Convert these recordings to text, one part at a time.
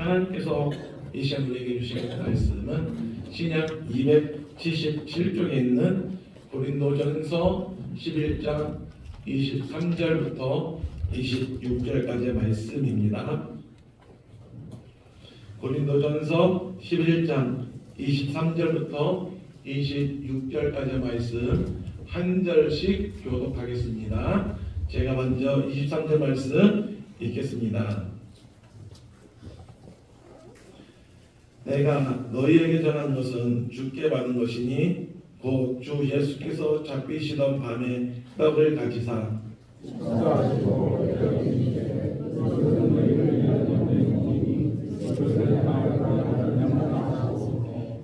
하나님께서 이 시간 우리에게 주신 말씀은 신약 277쪽에 있는 고린도전서 11장 23절부터 26절까지의 말씀입니다. 고린도전서 11장 23절부터 26절까지의 말씀 한 절씩 교독하겠습니다. 제가 먼저 23절 말씀 읽겠습니다. 내가 너희에게 전한 것은 주께 받은 것이니 곧 주 예수께서 잡히시던 밤에 떡을 가지사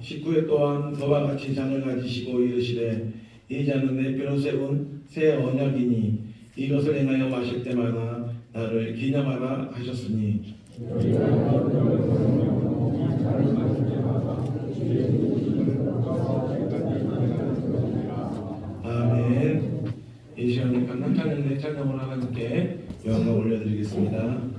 식후에 또한 그와 같이 잔을 가지시고 이르시되 이 잔은 내 뼈로 세운 새 언약이니 이것을 행하여 마실 때마다 나를 기념하라 하셨으니 아멘. 이 시간에 강단 찬양의 찬양을 하나님께 영광 올려드리겠습니다.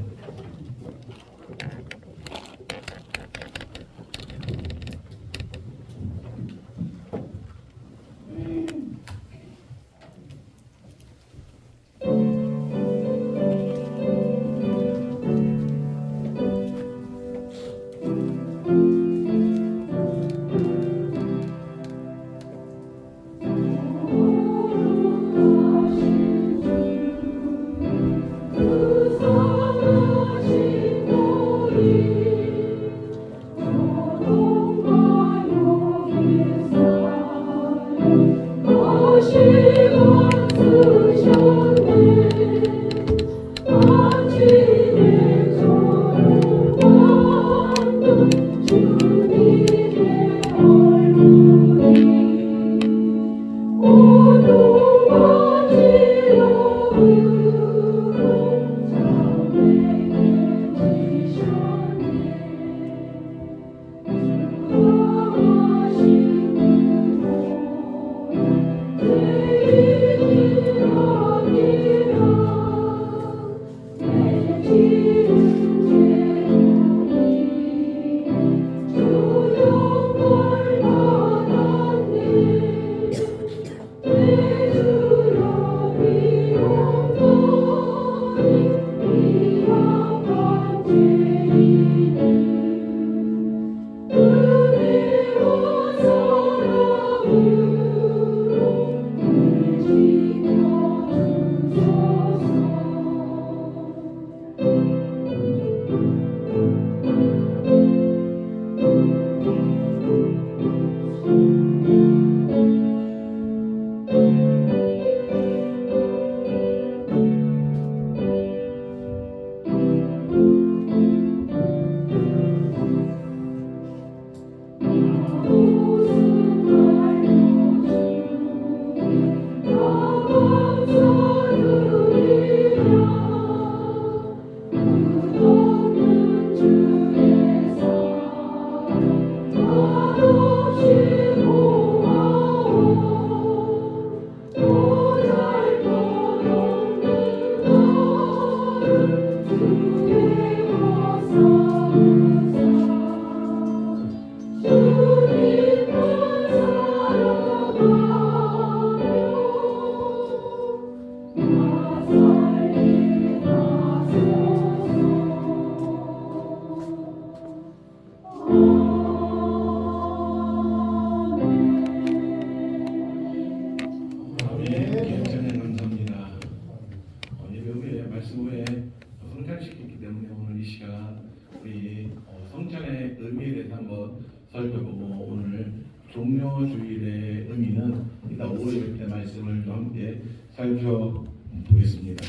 살펴보고 오늘 종료주일의 의미는 이따 5일 때 말씀을 좀 함께 살펴보겠습니다.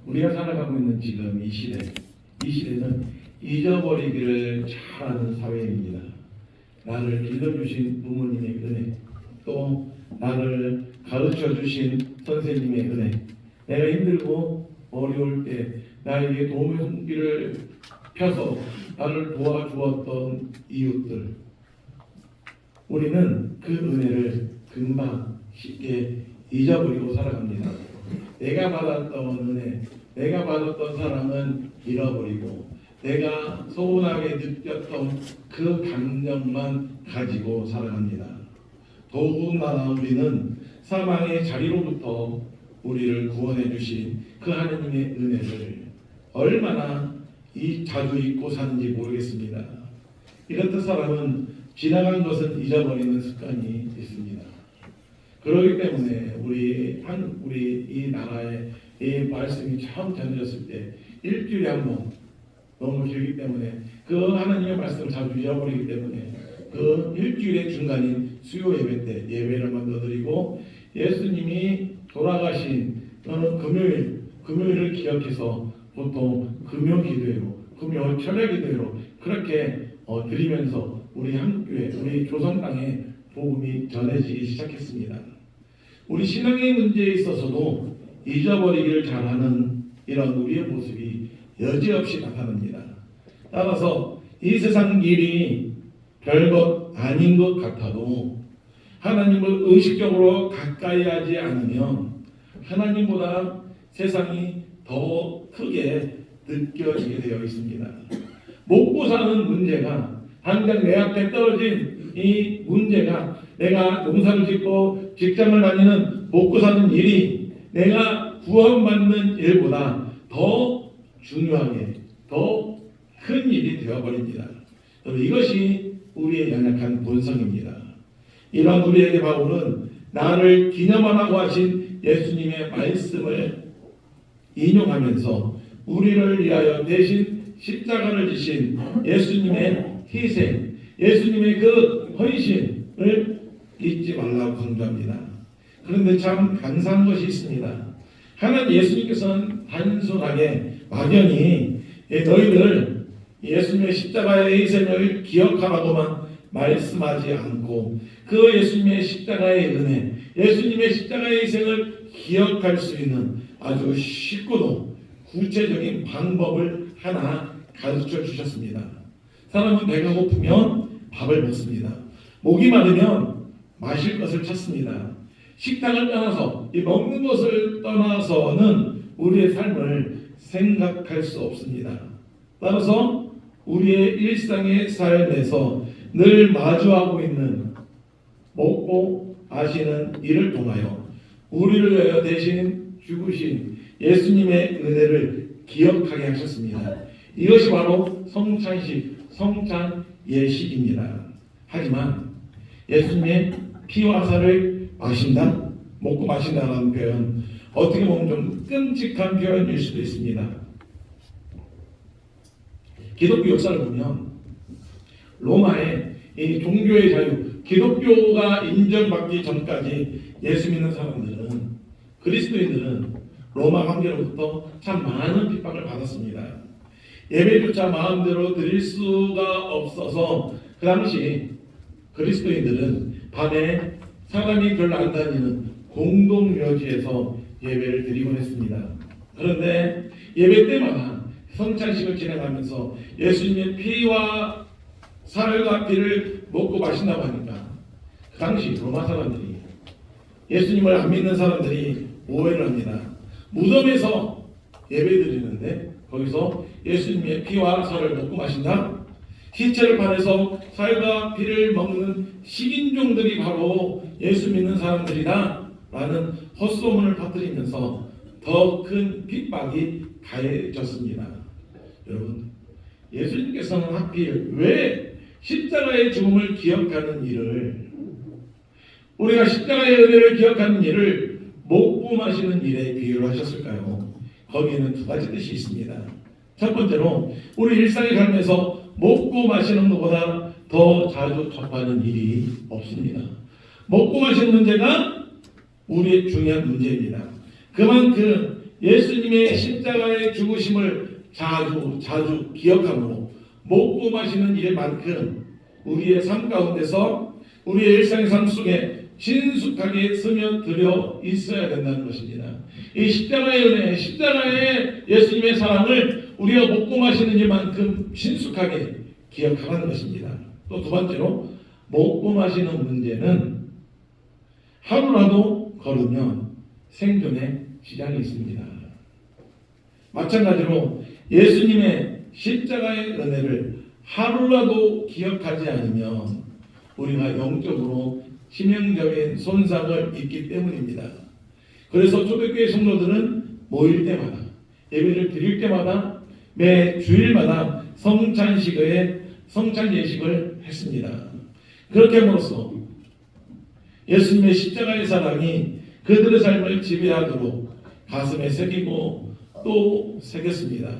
우리가 살아가고 있는 지금 이 시대는 잊어버리기를 잘하는 사회입니다. 나를 길러주신 부모님의 은혜, 또 나를 가르쳐주신 선생님의 은혜, 내가 힘들고 어려울 때 나에게 도움의 손길을 펴서 나를 도와주었던 이웃들, 우리는 그 은혜를 금방 쉽게 잊어버리고 살아갑니다. 내가 받았던 은혜, 내가 받았던 사랑은 잃어버리고 내가 소원하게 느꼈던 그 감정만 가지고 살아갑니다. 더군다나 우리는 사망의 자리로부터 우리를 구원해 주신 그 하나님의 은혜를 얼마나 자주 잊고 사는지 모르겠습니다. 이렇듯 사람은 지나간 것은 잊어버리는 습관이 있습니다. 그렇기 때문에 우리 이 나라에 이 말씀이 처음 전해졌을 때 일주일에 한 번 너무 길기 때문에 그 하나님의 말씀을 자주 잊어버리기 때문에 그 일주일의 중간인 수요 예배 때 예배를 만들어 드리고 예수님이 돌아가신 금요일을 기억해서 보통 금요 기도회로 금요 철야 기도회로 그렇게 드리면서 우리 한국교회 우리 조선 땅에 복음이 전해지기 시작했습니다. 우리 신앙의 문제에 있어서도 잊어버리기를 잘하는 이런 우리의 모습이 여지없이 나타납니다. 따라서 이 세상 일이 별것 아닌 것 같아도 하나님을 의식적으로 가까이 하지 않으면 하나님보다 세상이 더 크게 느껴지게 되어 있습니다. 먹고 사는 문제가 당장 내 앞에 떨어진 이 문제가 내가 농사를 짓고 직장을 다니는 먹고 사는 일이 내가 구원받는 일보다 더 중요하게 더 큰 일이 되어버립니다. 이것이 우리의 연약한 본성입니다. 이런 우리에게 바울은 나를 기념하라고 하신 예수님의 말씀을 인용하면서 우리를 위하여 대신 십자가를 지신 예수님의 희생, 예수님의 그 헌신을 잊지 말라고 강조합니다. 그런데 참 감사한 것이 있습니다. 하나님 예수님께서는 단순하게 막연히 너희들 예수님의 십자가의 희생을 기억하라고만 말씀하지 않고 그 예수님의 십자가의 은혜, 예수님의 십자가의 희생을 기억할 수 있는 아주 쉽고도 구체적인 방법을 하나 가르쳐 주셨습니다. 사람은 배가 고프면 밥을 먹습니다. 목이 마르면 마실 것을 찾습니다. 식탁을 떠나서 이 먹는 것을 떠나서는 우리의 삶을 생각할 수 없습니다. 따라서 우리의 일상의 삶에서 늘 마주하고 있는 먹고 마시는 일을 통하여 우리를 위하여 대신 죽으신 예수님의 은혜를 기억하게 하셨습니다. 이것이 바로 성찬식, 성찬 예식입니다. 하지만 예수님의 피와 살을 마신다, 먹고 마신다라는 표현, 어떻게 보면 좀 끔찍한 표현일 수도 있습니다. 기독교 역사를 보면 로마의 이 종교의 자유, 기독교가 인정받기 전까지 예수 믿는 사람들은, 그리스도인들은 로마 황제로부터 참 많은 핍박을 받았습니다. 예배조차 마음대로 드릴 수가 없어서 그 당시 그리스도인들은 밤에 사람이 별로 안 다니는 공동묘지에서 예배를 드리곤 했습니다. 그런데 예배 때마다 성찬식을 진행하면서 예수님의 피와 살과 피를 먹고 마신다고 하니까 그 당시 로마 사람들이, 예수님을 안 믿는 사람들이 오해를 합니다. 무덤에서 예배 드리는데 거기서 예수님의 피와 살을 먹고 마신다? 시체를 파내서 살과 피를 먹는 식인종들이 바로 예수 믿는 사람들이다 라는 헛소문을 퍼뜨리면서 더 큰 핍박이 가해졌습니다. 여러분, 예수님께서는 하필 왜 십자가의 죽음을 기억하는 일을, 우리가 십자가의 은혜를 기억하는 일을 먹고 마시는 일에 비유를 하셨을까요? 거기에는 두 가지 뜻이 있습니다. 첫 번째로 우리 일상의 삶에서 먹고 마시는 것보다 더 자주 접하는 일이 없습니다. 먹고 마시는 문제가 우리의 중요한 문제입니다. 그만큼 예수님의 십자가의 죽으심을 자주 기억함으로 먹고 마시는 일만큼 우리의 삶 가운데서 우리의 일상의 삶 속에 신숙하게 스며들어 있어야 된다는 것입니다. 이 십자가의 은혜, 십자가의 예수님의 사랑을 우리가 먹고 마시는 일만큼 신숙하게 기억하라는 것입니다. 또 두 번째로 먹고 마시는 문제는 하루라도 걸으면 생존에 지장이 있습니다. 마찬가지로 예수님의 십자가의 은혜를 하루라도 기억하지 않으면 우리가 영적으로 치명적인 손상을 입기 때문입니다. 그래서 초대교회 성도들은 모일 때마다 예배를 드릴 때마다 매 주일마다 성찬 예식을 했습니다. 그렇게 함으로써 예수님의 십자가의 사랑이 그들의 삶을 지배하도록 가슴에 새기고 또 새겼습니다.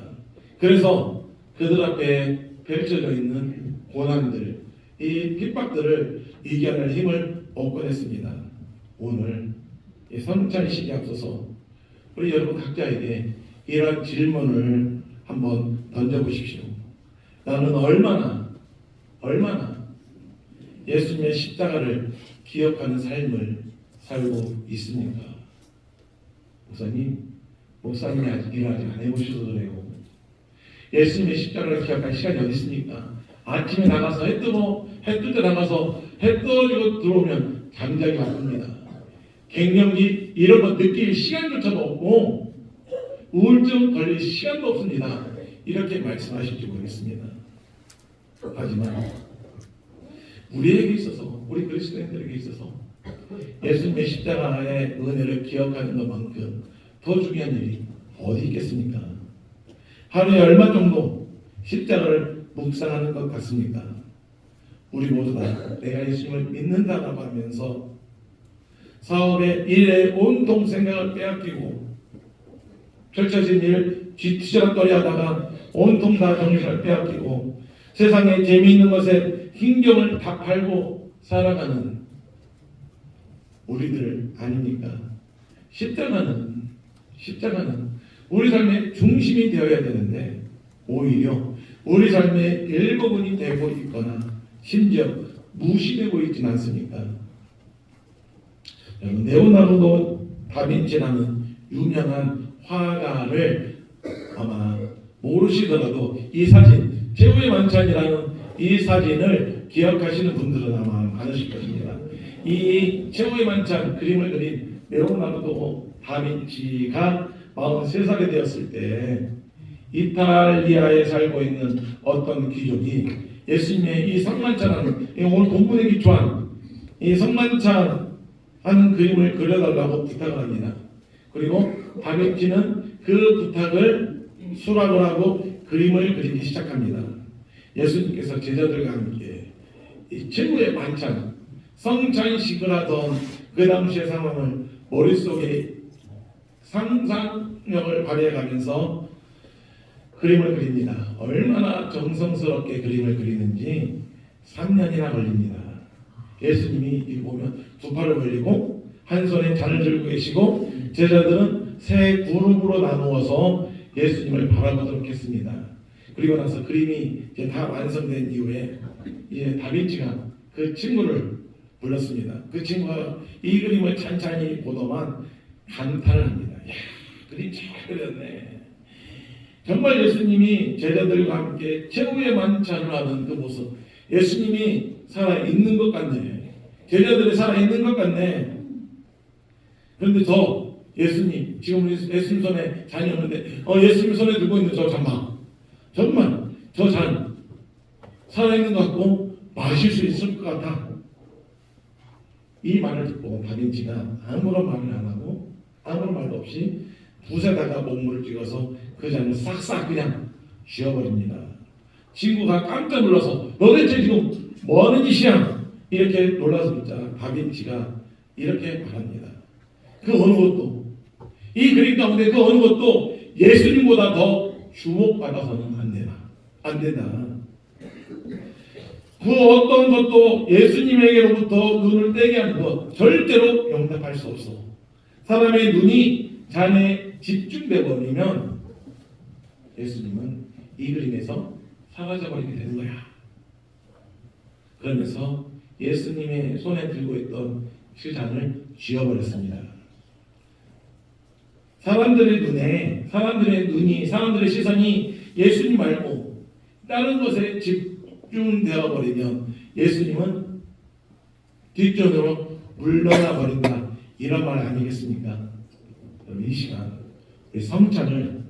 그래서 그들 앞에 펼쳐져 있는 고난들, 이 핍박들을 이겨낼 힘을 얻곤 했습니다. 오늘 이 성찬식에 앞서서 우리 여러분 각자에게 이런 질문을 한번 던져보십시오. 나는 얼마나 예수님의 십자가를 기억하는 삶을 살고 있습니까? 목사님이 아직 일을 아직 안 해보셔서 그래요. 예수님의 십자가를 기억할 시간이 어디 있습니까? 아침에 나가서 해 뜰 때 나가서 해 떠지고 들어오면 잠자기 바쁩니다. 갱년기 이런 거 느낄 시간조차도 없고 우울증 걸릴 시간도 없습니다. 이렇게 말씀하실지 모르겠습니다. 하지만 우리에게 있어서, 우리 그리스도인들에게 있어서 예수님의 십자가의 은혜를 기억하는 것만큼 더 중요한 일이 어디 있겠습니까? 하루에 얼마 정도 십자가를 묵상하는 것 같습니까? 우리 모두 다 내가 예수님을 믿는다라고 하면서 사업에 일에 온통 생각을 빼앗기고 펼쳐진 일 뒤치락거리 하다가 온통 다 정신을 빼앗기고 세상에 재미있는 것에 힘경을 다 팔고 살아가는 우리들 아닙니까? 십자가는 우리 삶의 중심이 되어야 되는데 오히려 우리 삶의 일부분이 되고 있거나 심지어 무시되고 있지는 않습니까? 레오나르도 다빈치라는 유명한 화가를 아마 모르시더라도 이 사진, 최후의 만찬이라는 이 사진을 기억하시는 분들은 아마 많으실 것입니다. 이 최후의 만찬 그림을 그린 레오나르도 다빈치가 43살이 되었을 때 이탈리아에 살고 있는 어떤 귀족이 예수님의 이 성만찬하는 오늘 본문에 기초한 이 성만찬 하는 그림을 그려달라고 부탁을 합니다. 그리고 다빈치는 그 부탁을 수락을 하고 그림을 그리기 시작합니다. 예수님께서 제자들과 함께 이 최후의 만찬, 성찬식을 하던 그 당시의 상황을 머릿속에 상상력을 발휘해가면서 그림을 그립니다. 얼마나 정성스럽게 그림을 그리는지 3년이나 걸립니다. 예수님이 이거 보면 두 팔을 벌리고 한 손에 잔을 들고 계시고 제자들은 세 그룹으로 나누어서 예수님을 바라보도록 했습니다. 그리고 나서 그림이 이제 다 완성된 이후에 이제 다빈치가 그 친구를 불렀습니다. 그 친구가 이 그림을 찬찬히 보더만 감탄을 합니다. 야, 그림 잘 그렸네. 정말 예수님이 제자들과 함께 최후의 만찬을 하는 그 모습, 예수님이 살아있는 것 같네. 제자들이 살아있는 것 같네. 그런데 저 예수님, 지금 예수님 손에 잔이 없는데 예수님 손에 들고 있는 저 잔만, 정말 저 잔 살아있는 것 같고 마실 수 있을 것 같아. 이 말을 듣고 다빈치가 아무런 말을 안 하고 아무런 말도 없이 붓에다가 목물을 찍어서 그 잔을 싹싹 그냥 쥐어버립니다. 친구가 깜짝 놀라서 너 대체 지금 뭐하는 짓이야? 이렇게 놀라서 묻자 다빈치가 이렇게 말합니다. 그 어느 것도 이 그림 가운데 그 어느 것도 예수님보다 더 주목받아서는 안 된다. 그 어떤 것도 예수님에게로부터 눈을 떼게 하는 것 절대로 용납할 수 없어. 사람의 눈이 잔에 집중돼 버리면 예수님은 이 그림에서 사라져 버리게 되는 거야. 그러면서 예수님의 손에 들고 있던 그 잔을 쥐어버렸습니다. 사람들의 눈이 사람들의 시선이 예수님 말고 다른 것에 집중되어 버리면 예수님은 뒷전으로 물러나 버린다. 이런 말 아니겠습니까? 이 시간 우리 성찬을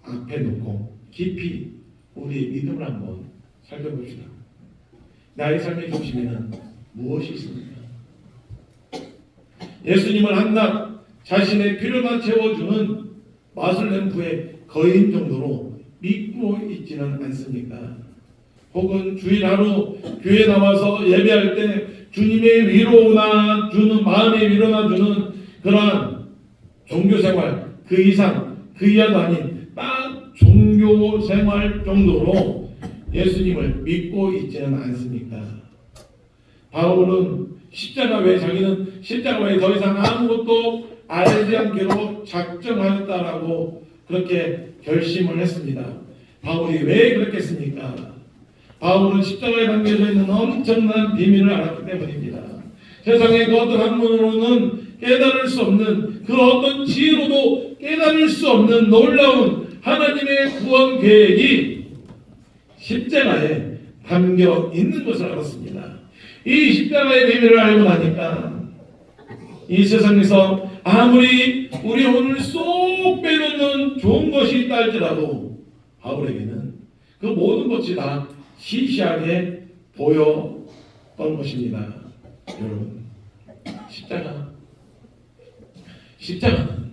앞에 놓고 깊이 우리의 믿음을 한번 살펴봅시다. 나의 삶의 중심에는 무엇이 있습니까? 예수님을 한낱 자신의 필요만 채워주는 마술램프의 거인 정도로 믿고 있지는 않습니까? 혹은 주일 하루 교회 나와서 예배할 때 주님의 위로나 주는 마음의 위로나 주는 그러한 종교생활 그 이상 그 이하도 아닌 딱 종교생활 정도로 예수님을 믿고 있지는 않습니까? 바울은 십자가 외에 자기는 십자가 외에 더 이상 아무것도 알지 않기로 작정하였다라고 그렇게 결심을 했습니다. 바울이 왜 그렇게 했습니까? 바울은 십자가에 담겨져 있는 엄청난 비밀을 알았기 때문입니다. 세상의 그 어떤 학문으로는 깨달을 수 없는 그 어떤 지혜로도 깨달을 수 없는 놀라운 하나님의 구원 계획이 십자가에 담겨 있는 것을 알았습니다. 이 십자가의 비밀을 알고 나니까 이 세상에서 아무리 우리 오늘 쏙 빼놓는 좋은 것이 있다 할지라도 바울에게는 그 모든 것이 다 시시하게 보였던 것입니다. 여러분, 십자가는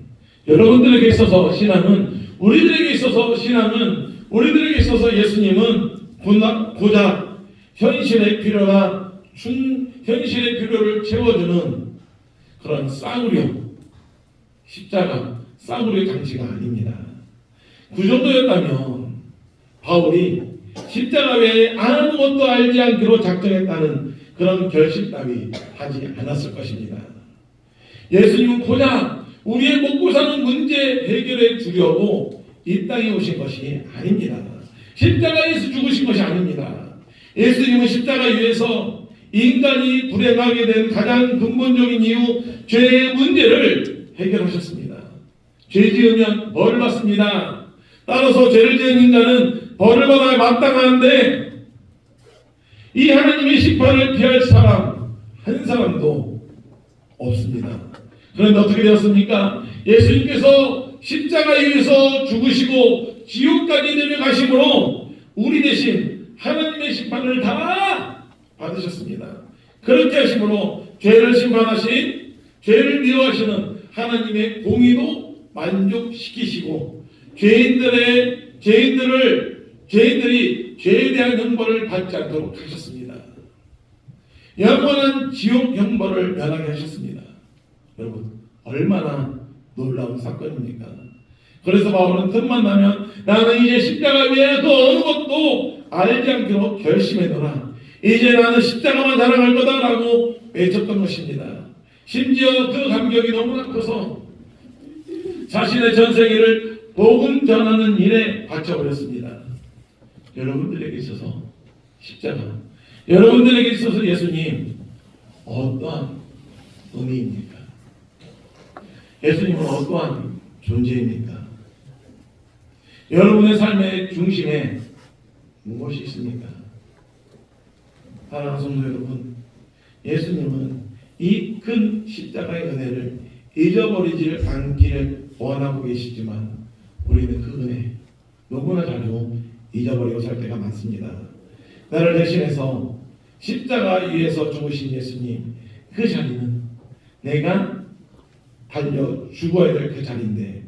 여러분들에게 있어서 신앙은 우리들에게 있어서 신앙은 우리들에게 있어서 예수님은 고작 현실의 필요나 현실의 필요를 채워주는 그런 싸구려 싸구려 장치가 아닙니다. 그 정도였다면 바울이 십자가 외에 아무것도 알지 않기로 작정했다는 그런 결심 따위 하지 않았을 것입니다. 예수님은 고작 우리의 먹고 사는 문제 해결해 주려고 이 땅에 오신 것이 아닙니다. 십자가에서 죽으신 것이 아닙니다. 예수님은 십자가 위에서 인간이 불행하게 된 가장 근본적인 이유 죄의 문제를 해결하셨습니다. 죄 지으면 벌을 받습니다. 따라서 죄를 지은 인간은 벌을 받아야 마땅한데 이 하나님의 심판을 피할 사람 한 사람도 없습니다. 그런데 어떻게 되었습니까? 예수님께서 십자가 위에서 죽으시고 지옥까지 내려가심으로 우리 대신 하나님의 심판을 다 받으셨습니다. 그렇게 하심으로 죄를 심판하신 죄를 미워하시는 하나님의 공의도 만족시키시고 죄인들이 죄에 대한 형벌을 받지 않도록 하셨습니다. 영원한 지옥 형벌을 면하게 하셨습니다. 여러분, 얼마나 놀라운 사건입니까? 그래서 바울은 틈만 나면 나는 이제 십자가 외에 그 어느 것도 알지 않기로 결심해둬라. 이제 나는 십자가만 자랑할 거다라고 외쳤던 것입니다. 심지어 그 감격이 너무나 커서 자신의 전생애를 복음 전하는 일에 바쳐버렸습니다. 여러분들에게 있어서 십자가, 여러분들에게 있어서 예수님 어떠한 의미입니까? 예수님은 어떠한 존재입니까? 여러분의 삶의 중심에 무엇이 있습니까? 사랑하는 성도 여러분, 예수님은 이 큰 십자가의 은혜를 잊어버리지 않기를 원하고 계시지만 우리는 그 은혜 너무나 자주 잊어버리고 살 때가 많습니다. 나를 대신해서 십자가 위에서 죽으신 예수님, 그 자리는 내가 달려 죽어야 될 그 자리인데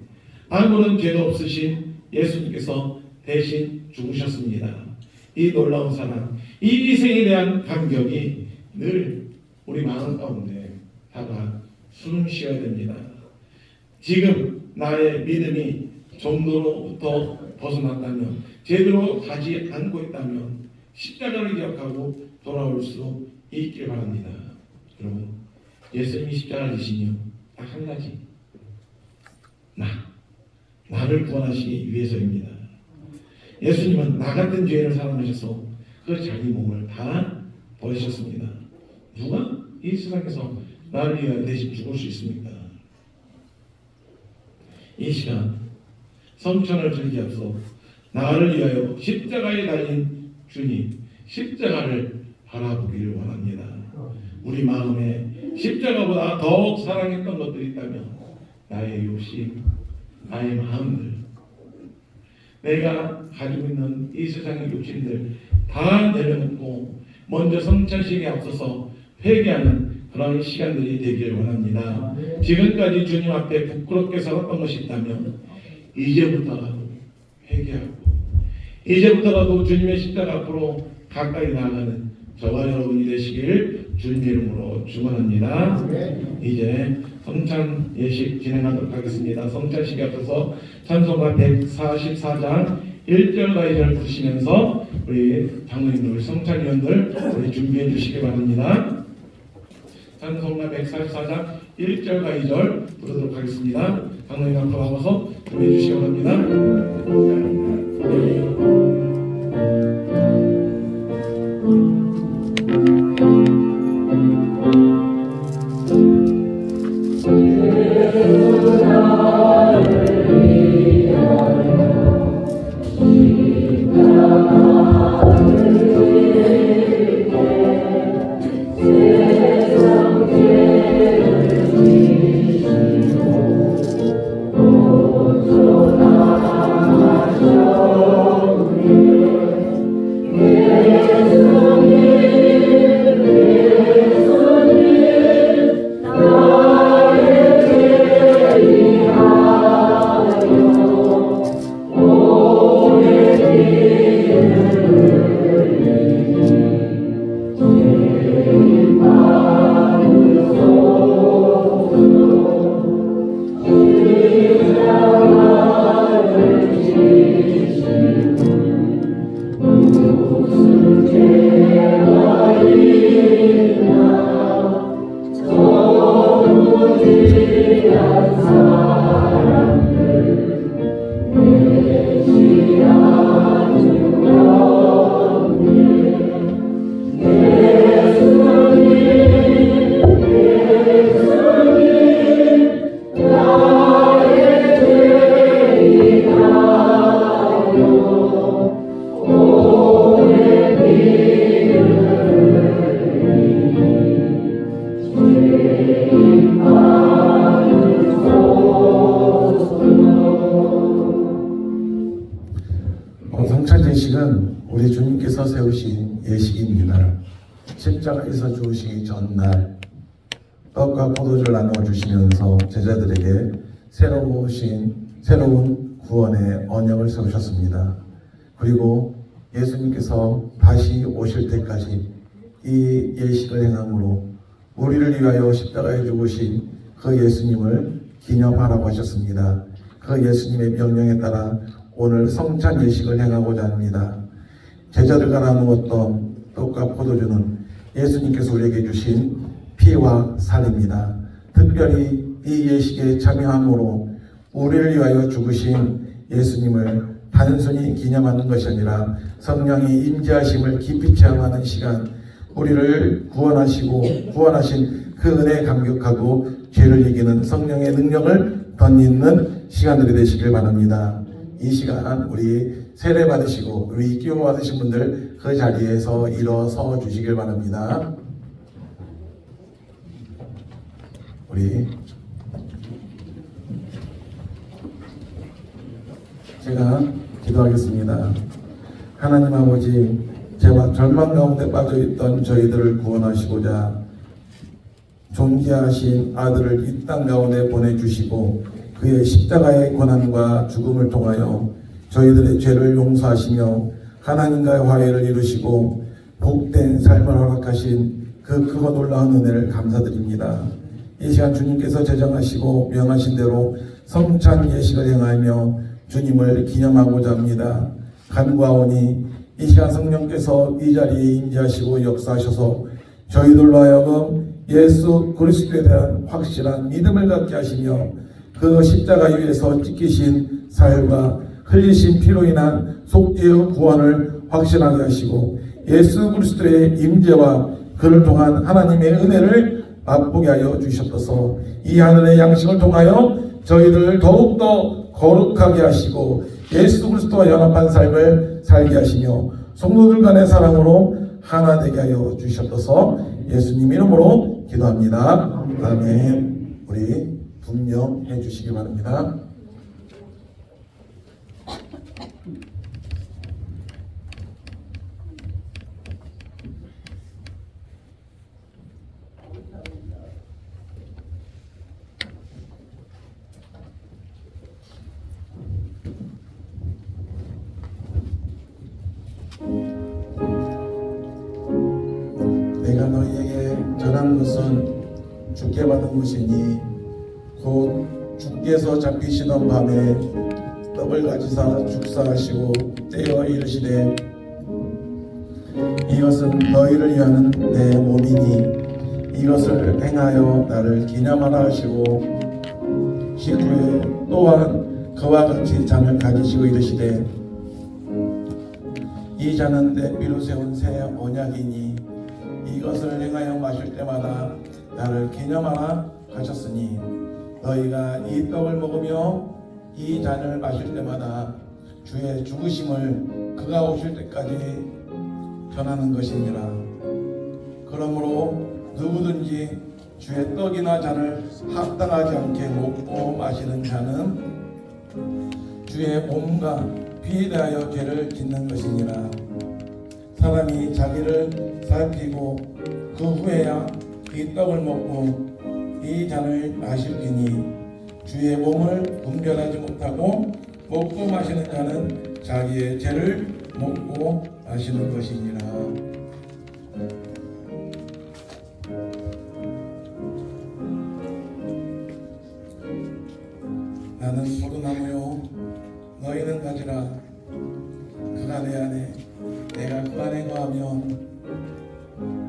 아무런 죄도 없으신 예수님께서 대신 죽으셨습니다. 이 놀라운 사랑, 이 희생에 대한 감격이 늘 우리 마음 가운데 다가 숨 쉬어야 됩니다. 지금 나의 믿음이 정도로부터 벗어났다면, 제대로 가지 않고 있다면 십자가를 기억하고 돌아올 수 있길 바랍니다. 여러분, 예수님이 십자가를 지신 딱 한 가지, 나를 구원하시기 위해서입니다. 예수님은 나 같은 죄인을 사랑하셔서 그 자기 몸을 다 버리셨습니다. 누가 이 세상에서 나를 위하여 대신 죽을 수 있습니까? 이 시간 성천을 즐기옵소. 나를 위하여 십자가에 달린 주님, 십자가를 바라보기를 원합니다. 우리 마음에 십자가보다 더욱 사랑했던 것들이 있다면 나의 욕심, 나의 마음들, 내가 가지고 있는 이 세상의 욕심들 다 내려놓고 먼저 성찬식에 앞서서 회개하는 그런 시간들이 되길 원합니다. 지금까지 주님 앞에 부끄럽게 살았던 것이 있다면 이제부터라도 회개하고 이제부터라도 주님의 십자가 앞으로 가까이 나아가는 저와 여러분이 되시길 주님의 이름으로 축원합니다. 이제 성찬 예식 진행하도록 하겠습니다. 성찬식에 앞서서 찬송가 144장 1절과 2절 부르시면서 우리 장로님들, 성찬위원들 우리 준비해 주시기 바랍니다. 찬송가 144장 1절과 2절 부르도록 하겠습니다. 장로님 앞으로 와서 준비해 주시기 바랍니다. 성찬 예식은 우리 주님께서 세우신 예식입니다. 십자가에서 죽으시기 전날 떡과 포도주를 나누어 주시면서 제자들에게 새로운 구원의 언약을 세우셨습니다. 그리고 예수님께서 다시 오실 때까지 이 예식을 행함으로 우리를 위하여 십자가에 죽으신 그 예수님을 기념하라고 하셨습니다. 그 예수님의 명령에 따라 오늘 성찬 예식을 행하고자 합니다. 제자들과 나누었던 떡과 포도주는 예수님께서 우리에게 주신 피와 살입니다. 특별히 이 예식에 참여함으로 우리를 위하여 죽으신 예수님을 단순히 기념하는 것이 아니라 성령이 임재하심을 깊이 체험하는 시간, 우리를 구원하신 그 은혜에 감격하고 죄를 이기는 성령의 능력을 덧입는 시간들이 되시길 바랍니다. 이 시간 우리 세례 받으시고 우리 기호 받으신 분들 그 자리에서 일어서 주시길 바랍니다. 우리 제가 기도하겠습니다. 하나님 아버지, 죄와 절망 가운데 빠져있던 저희들을 구원하시고자 존귀하신 아들을 이 땅 가운데 보내주시고 그의 십자가의 고난과 죽음을 통하여 저희들의 죄를 용서하시며 하나님과의 화해를 이루시고 복된 삶을 허락하신 그 크고 놀라운 은혜를 감사드립니다. 이 시간 주님께서 제정하시고 명하신 대로 성찬 예식을 행하며 주님을 기념하고자 합니다. 간구하오니 이 시간 성령께서 이 자리에 임재하시고 역사하셔서 저희들로 하여금 예수 그리스도에 대한 확실한 믿음을 갖게 하시며 그 십자가 위에서 찢기신 살과 흘리신 피로 인한 속죄의 구원을 확신하게 하시고 예수 그리스도의 임재와 그를 통한 하나님의 은혜를 맛보게 하여 주셨소서. 이 하늘의 양식을 통하여 저희를 더욱더 거룩하게 하시고 예수 그리스도와 연합한 삶을 살게 하시며 성도들 간의 사랑으로 하나 되게 하여 주셨소서. 예수님 이름으로 기도합니다. 아멘. 우리 분명해 주시기 바랍니다. 행한 것은 주께 받은 것이니 곧 주께서 잡히시던 밤에 떡을 가지사 축사하시고 떼어 이르시되 이것은 너희를 위하는 내 몸이니 이것을 행하여 나를 기념하라 하시고 식후에 또한 그와 같이 잔을 가지시고 이르시되 이 잔은 내 피로 세운 새 언약이니 이것을 행하여 마실 때마다 나를 기념하라 하셨으니 너희가 이 떡을 먹으며 이 잔을 마실 때마다 주의 죽으심을 그가 오실 때까지 전하는 것이니라. 그러므로 누구든지 주의 떡이나 잔을 합당하지 않게 먹고 마시는 자는 주의 몸과 피에 대하여 죄를 짓는 것이니라. 사람이 자기를 살피고 그 후에야 이 떡을 먹고 이 잔을 마실지니 주의 몸을 분별하지 못하고 먹고 마시는 자는 자기의 죄를 먹고 마시는 것이니라. 나는 포도나무요 너희는 가지라. 그가 내 안에 내가 그 안에 거하며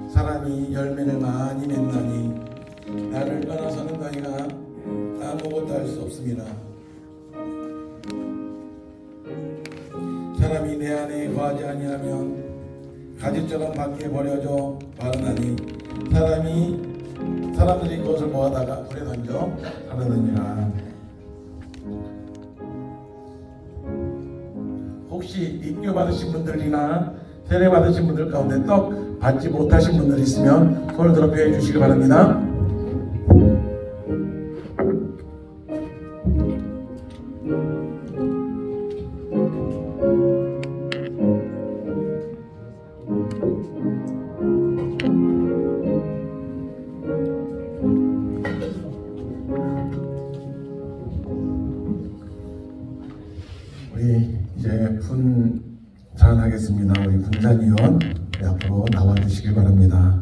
사람이 열매를 많이 맺나니 나를 떠나서는 너희가 아무것도 할 수 없습니다. 사람이 내 안에 거하지 아니하면 가지처럼 밖에 버려져 마르나니 사람들이 그것을 모아다가 불에 던져 사르느니라. 혹시 입교 받으신 분들이나 세례 받으신 분들 가운데 떡 받지 못하신 분들 있으면 손을 들어 표해 주시기 바랍니다. 우리 이제 분잔하겠습니다. 우리 분잔위원 앞으로 나와주시길 바랍니다.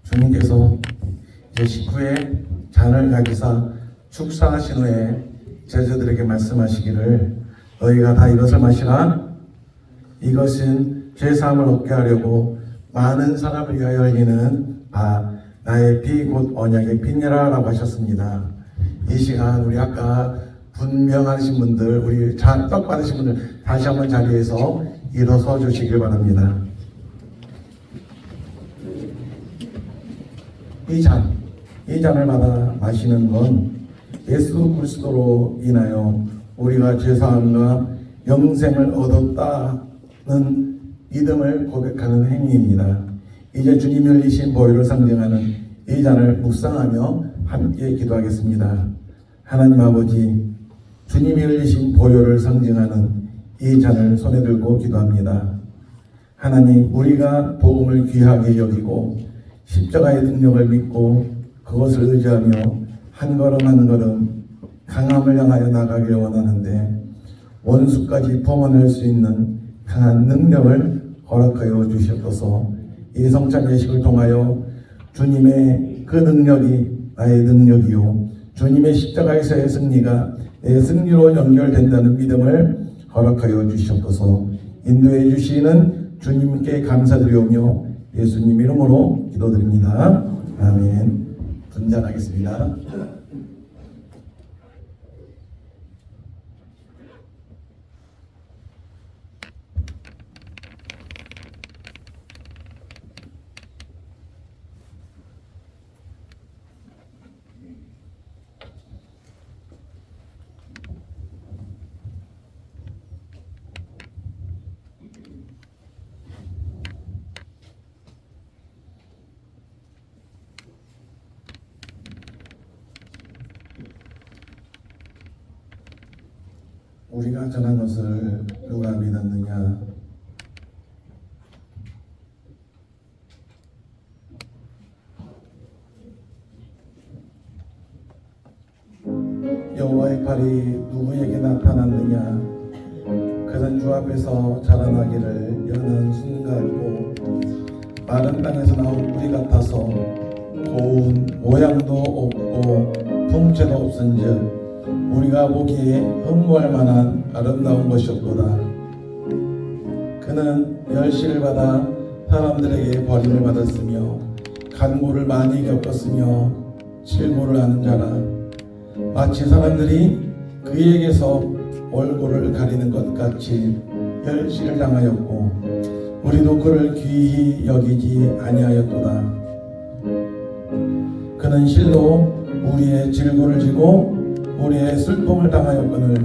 주님께서 이제 식후에 잔을 가지사 축사하신 후에 제자들에게 말씀하시기를 너희가 다 이것을 마시라. 이것은 죄사함을 얻게 하려고 많은 사람을 위하여 흘리는 나의 피 곧 언약의 피니라 라고 하셨습니다. 이 시간 우리 아까 분명하신 분들, 우리 떡 받으신 분들 다시 한번 자리에서 일어서 주시길 바랍니다. 이 잔을 받아 마시는 건 예수 그리스도로 인하여 우리가 죄사함과 영생을 얻었다는 믿음을 고백하는 행위입니다. 이제 주님이 흘리신 보혈을 상징하는 이 잔을 묵상하며 함께 기도하겠습니다. 하나님 아버지, 주님이 흘리신 보혈을 상징하는 이 잔을 손에 들고 기도합니다. 하나님, 우리가 복음을 귀하게 여기고 십자가의 능력을 믿고 그것을 의지하며 한 걸음 한 걸음 강함을 향하여 나가기를 원하는데 원수까지 봉헌할 수 있는 강한 능력을 허락하여 주시옵소서. 이 성찬 예식을 통하여 주님의 그 능력이 나의 능력이요 주님의 십자가에서의 승리가 내 승리로 연결된다는 믿음을 허락하여 주시옵소서. 인도해 주시는 주님께 감사드리오며 예수님 이름으로 기도드립니다. 아멘. 분잔하겠습니다. 우리가 전한 것을 누가 믿었느냐? 여호와의 팔이 누구에게 나타났느냐? 그는 주 앞에서 자라나기를 연한 순 같고 마른 땅에서 나온 뿌리 같아서 고운 모양도 없고 품체도 없은즉 우리가 보기에 흠모할 만한 아름다운 것이었도다. 그는 멸시를 받아 사람들에게 버림을 받았으며 간고를 많이 겪었으며 질고를 하는 자라. 마치 사람들이 그에게서 얼굴을 가리는 것 같이 멸시를 당하였고 우리도 그를 귀히 여기지 아니하였도다. 그는 실로 우리의 질고를 지고 우리의 슬픔을 당하였거늘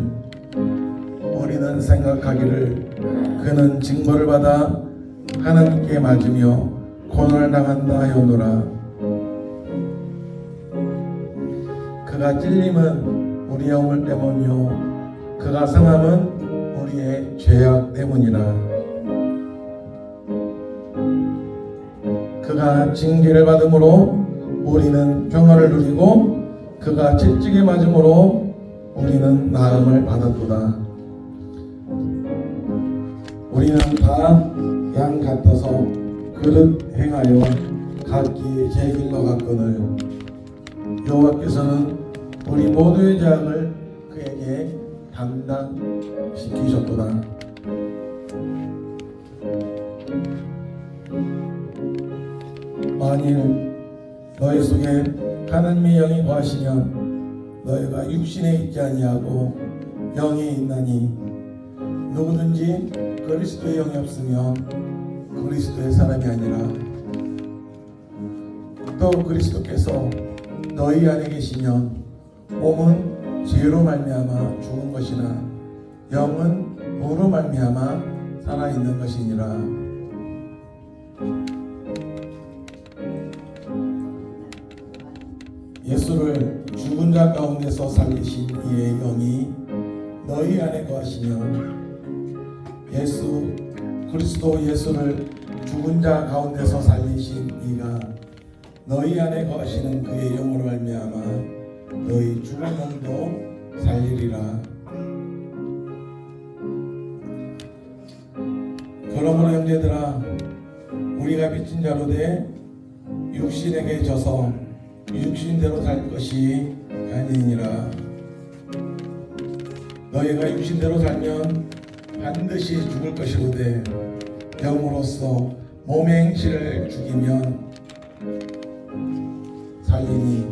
우리는 생각하기를 그는 징벌을 받아 하나님께 맞으며 고난을 당한다 하였노라. 그가 찔림은 우리의 허물 때문이요 그가 상함은 우리의 죄악 때문이라. 그가 징계를 받음으로 우리는 평화를 누리고 그가 채찍에 맞음으로 우리는 나음을 받았도다. 우리는 다 양 같아서 그릇 행하여 각기 제 길로 갔거늘 여호와께서는 우리 모두의 죄악을 그에게 담당시키셨도다. 만일 너희 속에 하나님의 영이 거하시면 너희가 육신에 있지 아니하고 영이 있나니 누구든지 그리스도의 영이 없으면 그리스도의 사람이 아니라. 또 그리스도께서 너희 안에 계시면 몸은 죄로 말미암아 죽은 것이나 영은 의로 말미암아 살아있는 것이니라. 예수를 죽은 자 가운데서 살리신 이의 영이 너희 안에 거하시면 그리스도 예수를 죽은 자 가운데서 살리신 이가 너희 안에 거하시는 그의 영으로 말미암아 너희 죽은 몸도 살리리라. 그러므로 형제들아 우리가 빚진 자로 돼 육신에게 져서 육신대로 살 것이 아니니라. 너희가 육신대로 살면 반드시 죽을 것이로되 영으로서 몸의 행실을 죽이면 살리니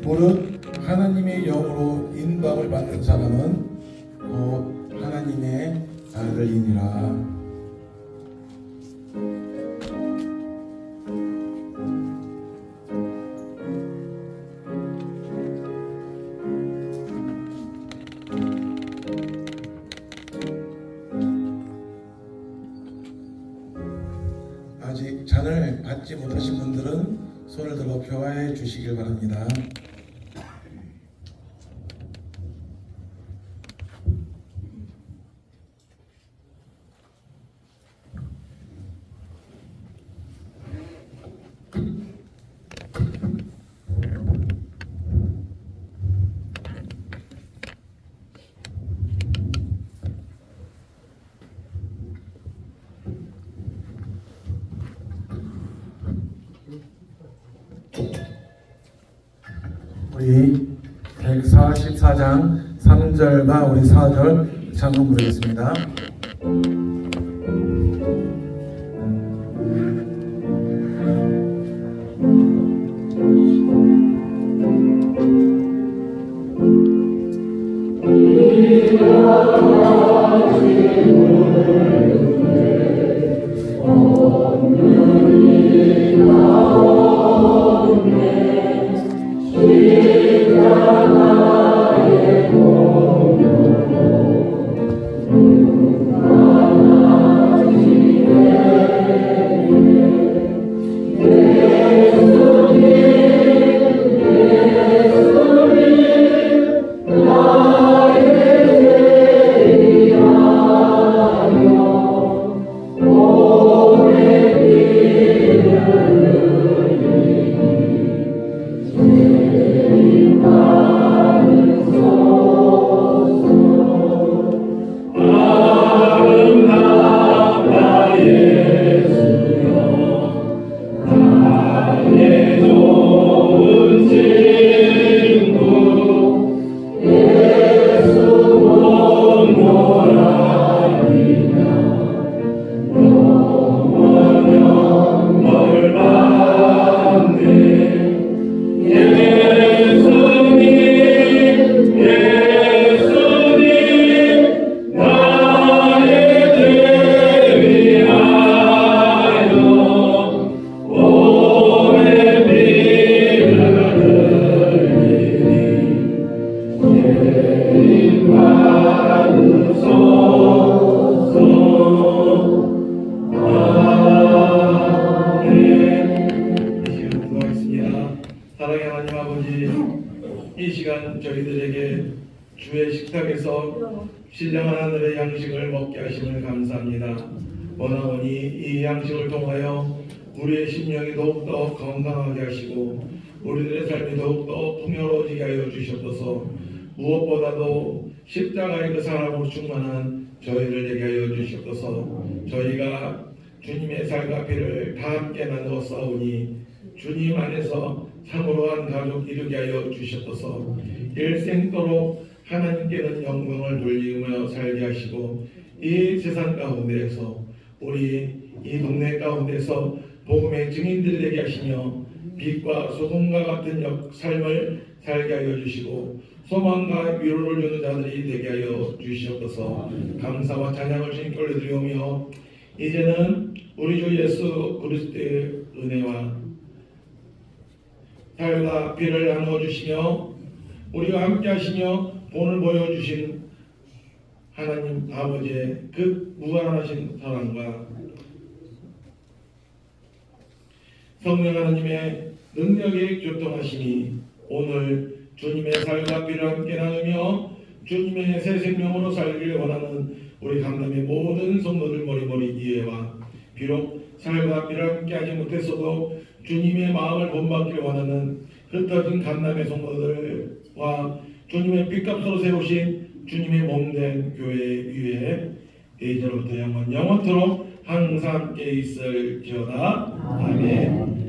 무릇 하나님의 영으로 인도함을 받는 사람은 곧 하나님의 아들이니라. 아직 잔을 받지 못하신 분들은 손을 들어 표하해 주시길 바랍니다. 우리 144장 3절과 우리 4절 찬송 부르겠습니다. 사랑의 하나님 아버지, 이 시간 저희들에게 주의 식탁에서 신령한 하늘의 양식을 먹게 하심을 감사합니다. 원하오니 이 양식을 통하여 우리의 심령이 더욱더 건강하게 하시고 우리들의 삶이 더욱더 풍요로워지게 하여 주시옵소서. 무엇보다도 십자가의 그 사랑으로 충만한 저희를 되게 하여 주시옵소서. 저희가 주님의 살과 피를 다 함께 나누어 싸우니 주님 안에서 참으로 한 가족 이루게 하여 주시옵소서. 일생도록 하나님께는 영광을 돌리며 살게 하시고 이 세상 가운데에서 우리 이 동네 가운데서 복음의 증인들이 되게 하시며 빛과 소금과 같은 삶을 살게 하여 주시고 소망과 위로를 주는 자들이 되게 하여 주시옵소서. 감사와 찬양을 주님께 올려드리오며 이제는 우리 주 예수 그리스도의 은혜와 살과 피를 나누어 주시며 우리와 함께 하시며 본을 보여주신 하나님 아버지의 그 무한하신 사랑과 성령 하나님의 능력의 교통하심이 오늘 주님의 살과 피를 함께 나누며 주님의 새 생명으로 살기를 원하는 우리 강남의 모든 성도들 머리머리 이해와 비록 살과 피를 함께 하지 못했어도 주님의 마음을 본받기를 원하는 흩어진 강남의 성도들과 주님의 핏값으로 세우신 주님의 몸된 교회 위에 이제로부터 영원토록 항상 함께 있을지어다. 아멘.